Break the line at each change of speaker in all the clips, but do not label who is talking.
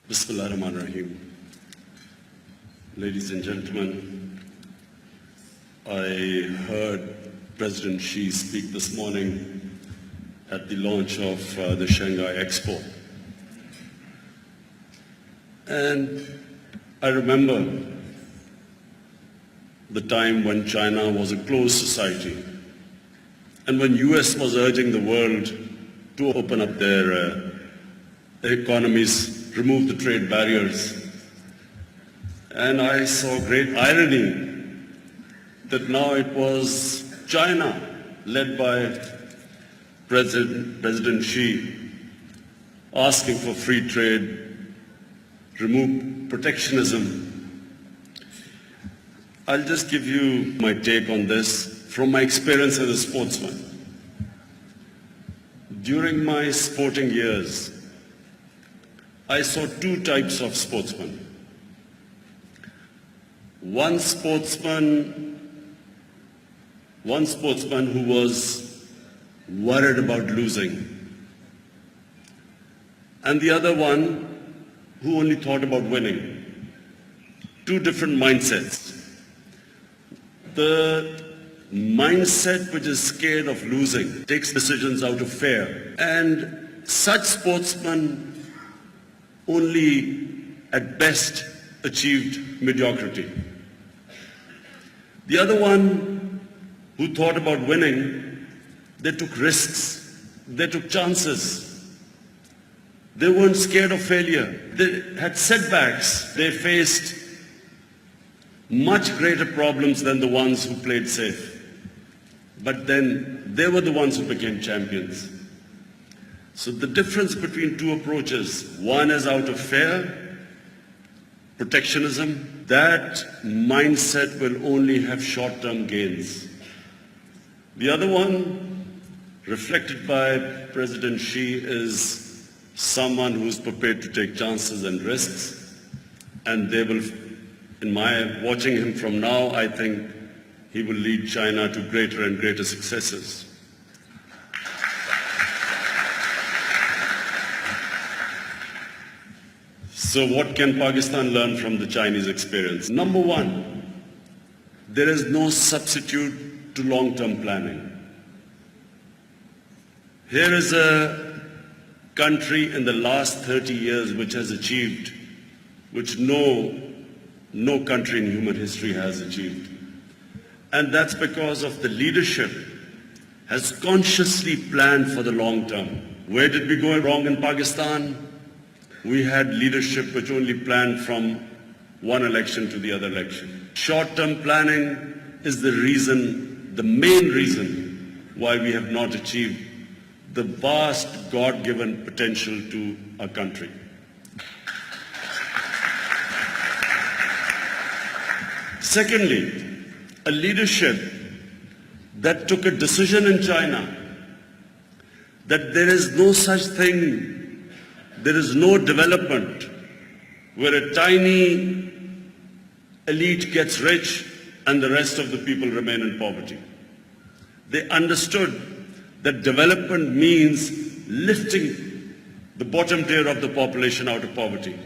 Bismillahirrahmanirrahim. Ladies and gentlemen, I heard President Xi speak this morning at the launch of the Shanghai Expo. And I remember the time when China was a closed society and when US was urging the world to open up their economies, remove the trade barriers. And I saw great irony that now it was China, led by President Xi, asking for free trade, remove protectionism. I'll just give you my take on this from my experience as a sportsman. During my sporting years, I saw two types of sportsmen. One sportsman who was worried about losing, and the other one who only thought about winning. Two different mindsets. The mindset which is scared of losing takes decisions out of fear, and such sportsmen only at best achieved mediocrity. The other one who thought about winning, they took risks, they took chances. They weren't scared of failure. They had setbacks. They faced much greater problems than the ones who played safe. But then they were the ones who became champions. So the difference between two approaches, one is out of fear, protectionism. That mindset will only have short-term gains. The other one, reflected by President Xi, is someone who's prepared to take chances and risks. And they will, in my watching him from now, I think he will lead China to greater and greater successes. So what can Pakistan learn from the Chinese experience? Number one, there is no substitute to long-term planning. Here is a country in the last 30 years which has achieved, which no country in human history has achieved. And that's because of the leadership has consciously planned for the long term. Where did we go wrong in Pakistan? We had leadership which only planned from one election to the other election. Short-term planning is the main reason why we have not achieved the vast God-given potential to our country. Secondly, a leadership that took a decision in China that there is no such thing. There is no development where a tiny elite gets rich and the rest of the people remain in poverty. They understood that development means lifting the bottom tier of the population out of poverty.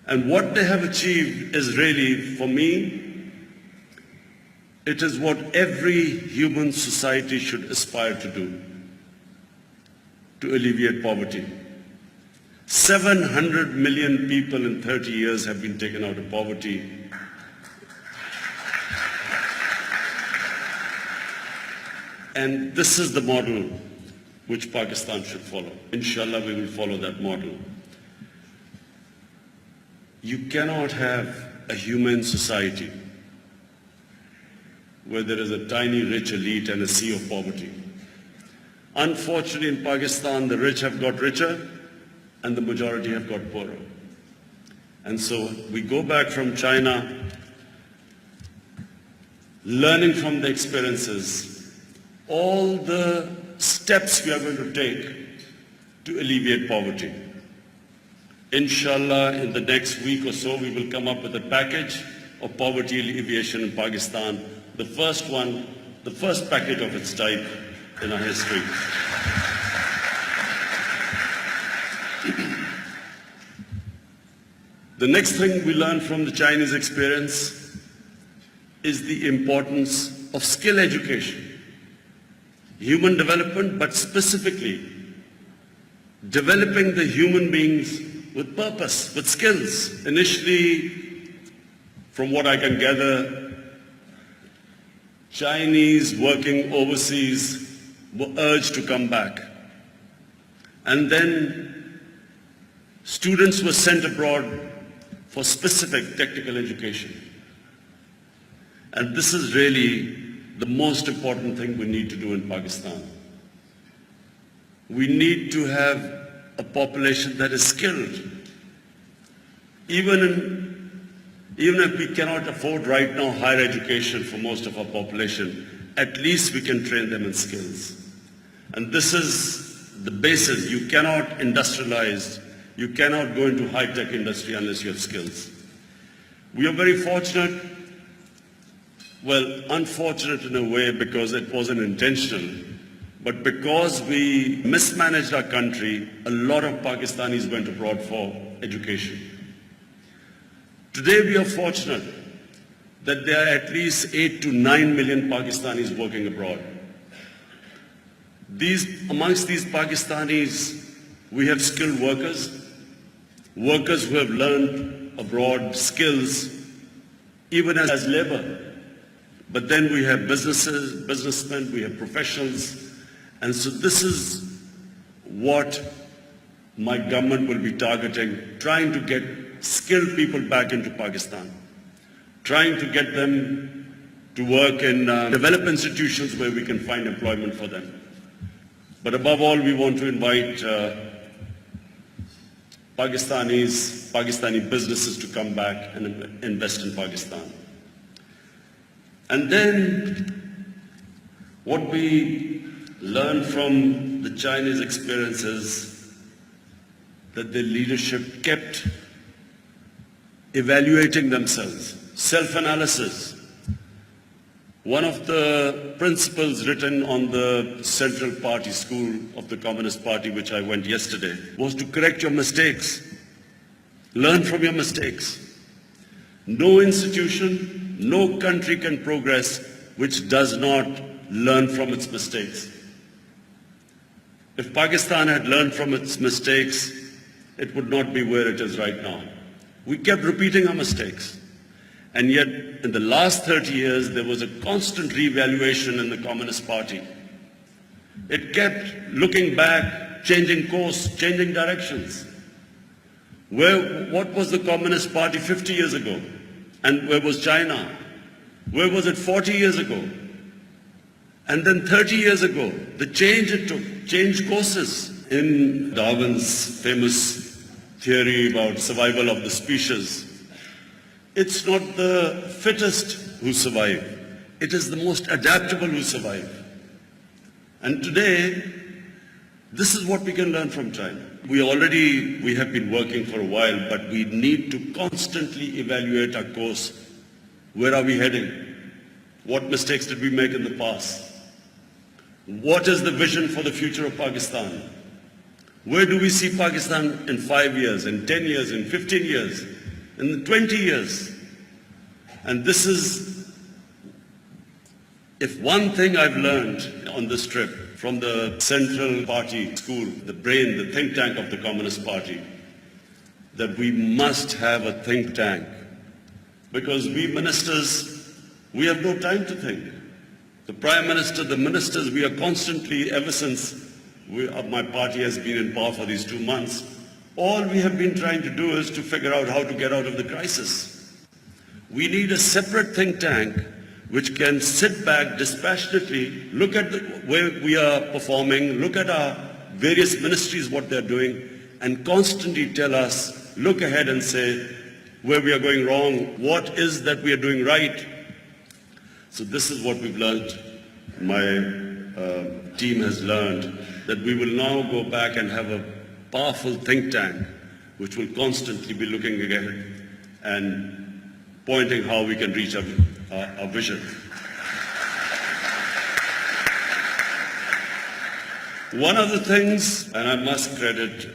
And what they have achieved is really, for me, it is what every human society should aspire to do, to alleviate poverty. 700 million people in 30 years have been taken out of poverty. And this is the model which Pakistan should follow. Inshallah, we will follow that model. You cannot have a human society where there is a tiny rich elite and a sea of poverty. Unfortunately, in Pakistan, the rich have got richer and the majority have got poorer. And so we go back from China, learning from the experiences, all the steps we are going to take to alleviate poverty. Inshallah, in the next week or so, we will come up with a package of poverty alleviation in Pakistan, the first package of its type in our history. The next thing we learned from the Chinese experience is the importance of skill education, human development, but specifically developing the human beings with purpose, with skills. Initially, from what I can gather, Chinese working overseas were urged to come back. And then students were sent abroad for specific technical education. And this is really the most important thing we need to do in Pakistan. We need to have a population that is skilled. Even if we cannot afford right now higher education for most of our population, at least we can train them in skills. And this is the basis. You cannot industrialize, you cannot go into high-tech industry unless you have skills. We are very fortunate, well, unfortunate in a way because it wasn't intentional, but because we mismanaged our country, a lot of Pakistanis went abroad for education. Today we are fortunate that there are at least 8 to 9 million Pakistanis working abroad. Amongst these Pakistanis, we have skilled workers who have learned abroad skills, even as labor. But then we have businessmen, we have professionals. And so this is what my government will be targeting, trying to get skilled people back into Pakistan, trying to get them to work in developed institutions where we can find employment for them. But above all, we want to invite Pakistani businesses to come back and invest in Pakistan. And then what we learned from the Chinese experience is that their leadership kept evaluating themselves, self-analysis. One of the principles written on the Central Party School of the Communist Party, which I went yesterday, was to correct your mistakes. Learn from your mistakes. No institution, no country can progress which does not learn from its mistakes. If Pakistan had learned from its mistakes, it would not be where it is right now. We kept repeating our mistakes. And yet, in the last 30 years, there was a constant reevaluation in the Communist Party. It kept looking back, changing course, changing directions. What was the Communist Party 50 years ago? And where was China? Where was it 40 years ago? And then 30 years ago, the change it took, changed courses. In Darwin's famous theory about survival of the species, it's not the fittest who survive. It is the most adaptable who survive. And today, this is what we can learn from China. We have been working for a while, but we need to constantly evaluate our course. Where are we heading? What mistakes did we make in the past? What is the vision for the future of Pakistan? Where do we see Pakistan in 5 years, in 10 years, in 15 years, in 20 years? And this is, if one thing I've learned on this trip from the Central Party School, the brain, the think tank of the Communist Party, that we must have a think tank. Because we ministers, we have no time to think. The Prime Minister, the ministers, we are constantly, ever since my party has been in power for these 2 months, all we have been trying to do is to figure out how to get out of the crisis. We need a separate think tank which can sit back dispassionately, look at where we are performing, look at our various ministries, what they're doing, and constantly tell us, look ahead and say where we are going wrong, what is that we are doing right. So this is what we've learned. My team has learned that we will now go back and have a powerful think tank which will constantly be looking ahead and pointing how we can reach our vision. One of the things, and I must credit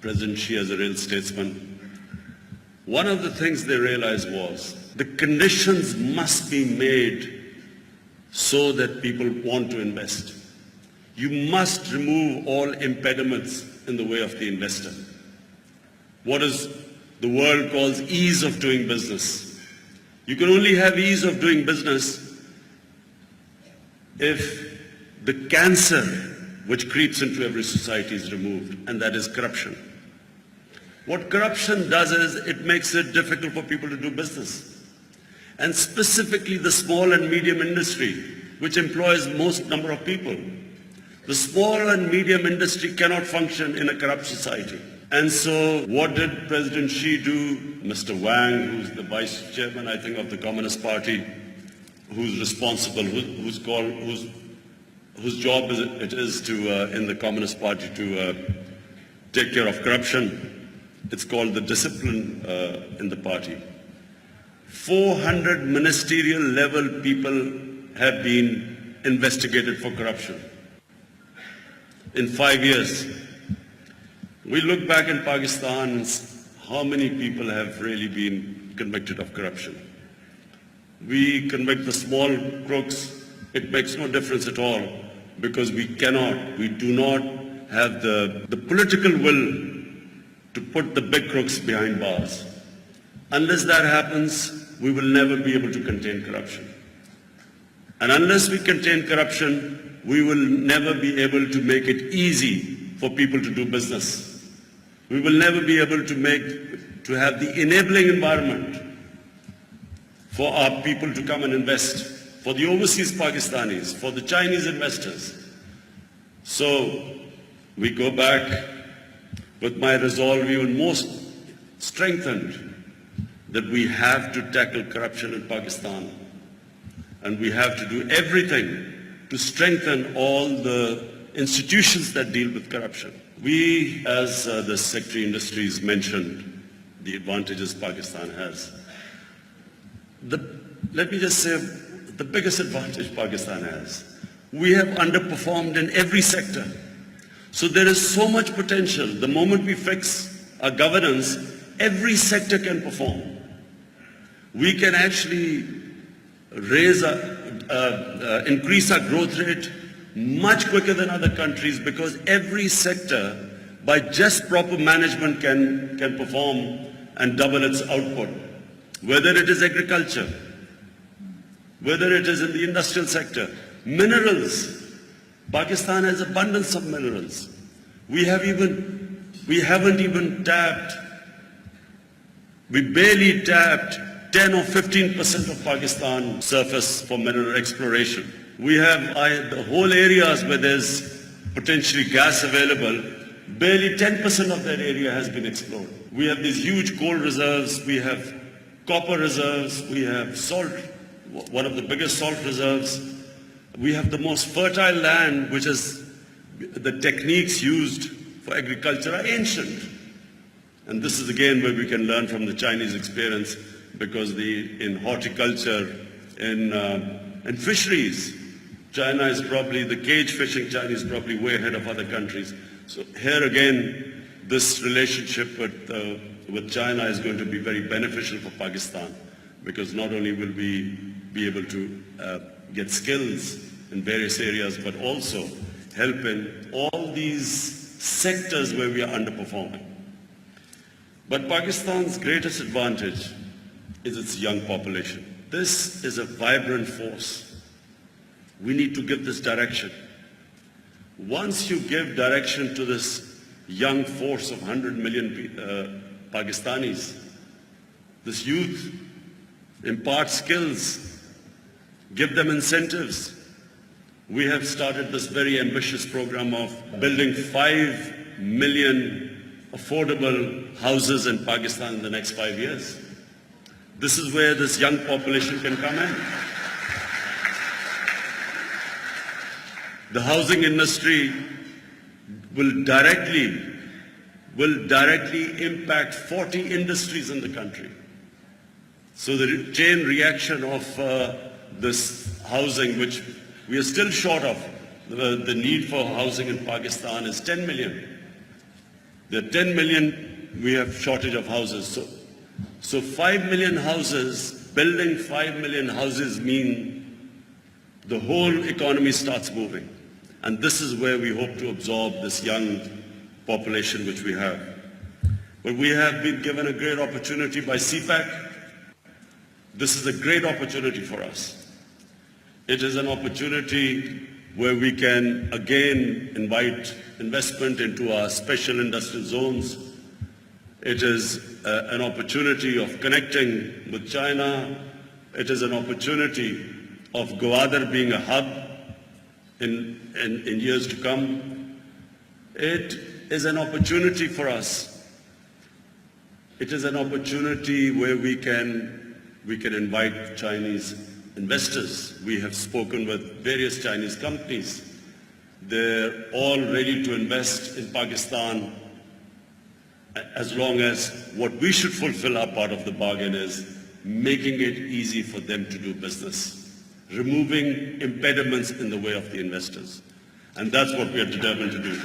President Xi as a real statesman, One of the things they realized was the conditions must be made so that people want to invest. You must remove all impediments in the way of the investor. What is the world calls ease of doing business. You can only have ease of doing business if the cancer which creeps into every society is removed, and that is corruption. What corruption does is it makes it difficult for people to do business. And specifically the small and medium industry, which employs most number of people. The small and medium industry cannot function in a corrupt society. And so what did President Xi do? Mr. Wang, who's the vice chairman, I think, of the Communist Party, who's responsible, whose job it is to, in the Communist Party, to take care of corruption. It's called the discipline in the party. 400 ministerial level people have been investigated for corruption in 5 years. We look back in Pakistan, how many people have really been convicted of corruption? We convict the small crooks, it makes no difference at all, because we do not have the political will to put the big crooks behind bars. Unless that happens, we will never be able to contain corruption. And unless we contain corruption, we will never be able to make it easy for people to do business. We will never be able to have the enabling environment for our people to come and invest, for the overseas Pakistanis, for the Chinese investors. So we go back with my resolve even more strengthened that we have to tackle corruption in Pakistan, and we have to do everything to strengthen all the institutions that deal with corruption. We, as the Secretary Industries mentioned, the advantages Pakistan has. Let me just say, the biggest advantage Pakistan has, we have underperformed in every sector. So there is so much potential. The moment we fix our governance, every sector can perform. We can actually increase our growth rate much quicker than other countries, because every sector, by just proper management, can perform and double its output. Whether it is agriculture, whether it is in the industrial sector, minerals. Pakistan has abundance of minerals. We haven't even tapped, we barely tapped 10 or 15% of Pakistan's surface for mineral exploration. We have the whole areas where there's potentially gas available, barely 10% of that area has been explored. We have these huge coal reserves, we have copper reserves, we have salt, one of the biggest salt reserves. We have the most fertile land, which is the techniques used for agriculture are ancient. And this is again where we can learn from the Chinese experience, because in horticulture, in fisheries, China is probably, the cage fishing China is probably way ahead of other countries. So here again, this relationship with China is going to be very beneficial for Pakistan, because not only will we be able to get skills in various areas, but also help in all these sectors where we are underperforming. But Pakistan's greatest advantage is its young population. This is a vibrant force. We need to give this direction. Once you give direction to this young force of 100 million Pakistanis, this youth, impart skills, give them incentives. We have started this very ambitious program of building 5 million affordable houses in Pakistan in the next 5 years. This is where this young population can come in. The housing industry will directly impact 40 industries in the country. So the chain reaction of this housing, which we are still short of, the need for housing in Pakistan is 10 million. There are 10 million, we have shortage of houses. So 5 million houses, building 5 million houses mean the whole economy starts moving. And this is where we hope to absorb this young population which we have. But we have been given a great opportunity by CPAC. This is a great opportunity for us. It is an opportunity where we can again invite investment into our special industrial zones. It is an opportunity of connecting with China. It is an opportunity of Gwadar being a hub in years to come. It is an opportunity for us. It is an opportunity where we can invite Chinese investors. We have spoken with various Chinese companies. They're all ready to invest in Pakistan as long as what we should fulfill our part of the bargain is making it easy for them to do business, removing impediments in the way of the investors. And that's what we are determined to do.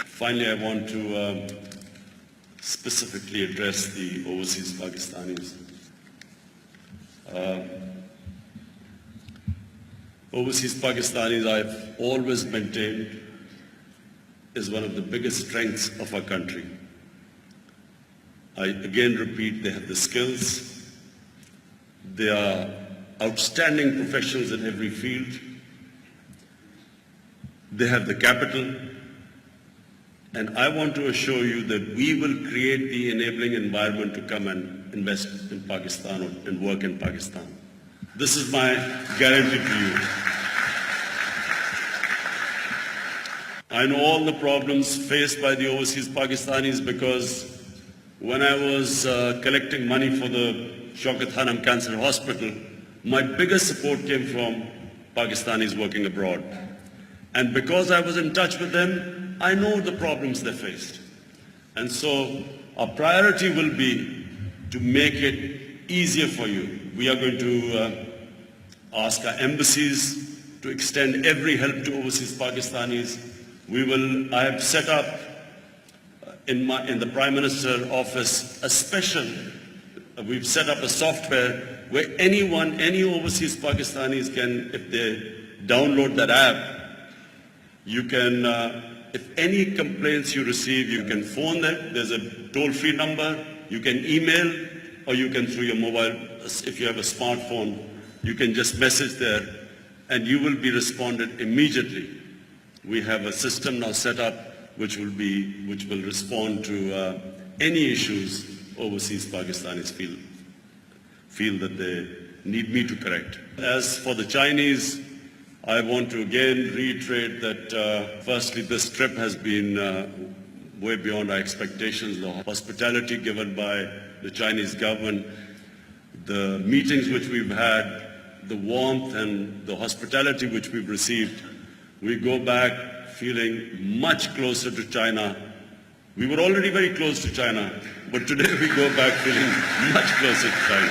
Finally, I want to specifically address the overseas Pakistanis. Overseas Pakistanis, I've always maintained, is one of the biggest strengths of our country. I again repeat, they have the skills, they are outstanding professionals in every field, they have the capital, and I want to assure you that we will create the enabling environment to come and invest in Pakistan and work in Pakistan. This is my guarantee to you. I know all the problems faced by the overseas Pakistanis because when I was collecting money for the Shaukat Khanam Cancer Hospital, my biggest support came from Pakistanis working abroad. And because I was in touch with them, I know the problems they faced. And so our priority will be to make it easier for you. We are going to ask our embassies to extend every help to overseas Pakistanis. I have set up in the Prime Minister's office we've set up a software where any overseas Pakistanis can, if they download that app, you can, if any complaints you receive, you can phone them. There's a toll-free number. You can email, or you can through your mobile, if you have a smartphone, you can just message there, and you will be responded immediately. We have a system now set up which will respond to any issues overseas Pakistanis feel that they need me to correct. As for the Chinese, I want to again reiterate that firstly, this trip has been way beyond our expectations. The hospitality given by the Chinese government, the meetings which we've had, the warmth and the hospitality which we've received, we go back feeling much closer to China. We were already very close to China, but today we go back feeling much closer to China.